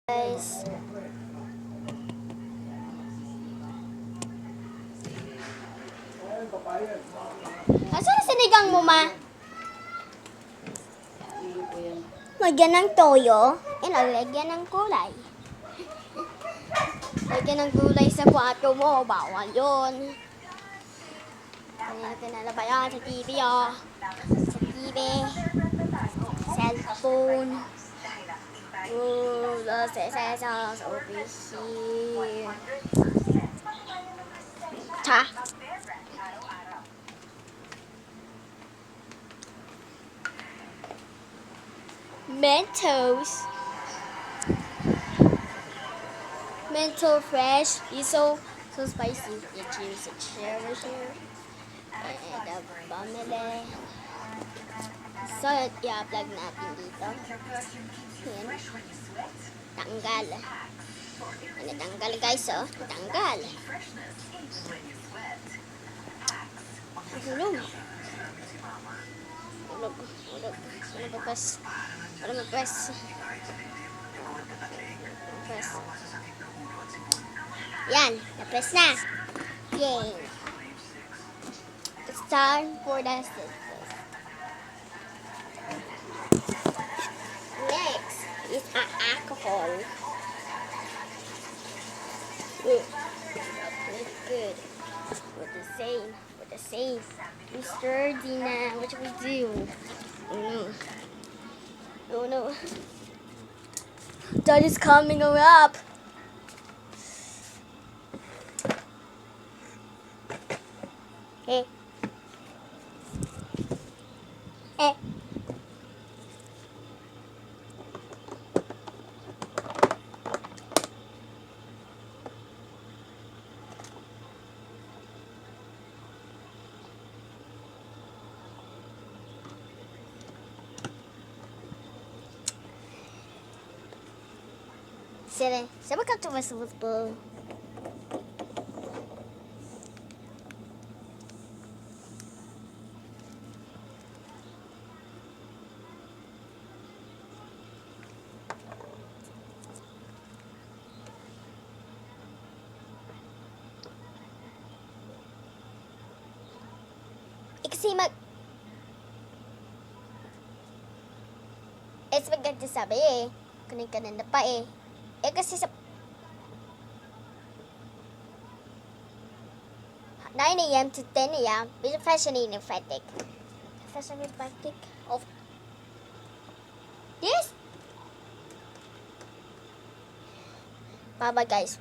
Guys. Asa na sinigang mo, ma? Lagyan ng toyo. Ilalagyan ng kulay. Lagyan ng gulay sa kwarto mo. Bawal yun. Kaya natin nalabayan sa TV, oh. Sa TV. Cellphone. Oh, the scissors over here. Ta. Mentos. Mentos fresh. It's so spicy. You choose a cherish here. And a bumili. So, i-upload natin dito. Yan. Tanggal. Natanggal guys, oh. Natanggal. Hulog. Hulog. Hulog. Hulog magpas. Hulog magpas. Magpas. Yan. Napress na. Yay. It's time for the scissors. Next is alcohol. Good. With the same. We sturdy now. What should we do? Oh no. Dad is coming up. Hey. Hey. Siapa kan cuma sebut po? Kasi maganda sabi eh. Kanin-kanin na pa eh. Kasi sa 9 a.m. to 10 a.m. with fashion fatigue. Fashion fatigue of yes. Bye bye guys.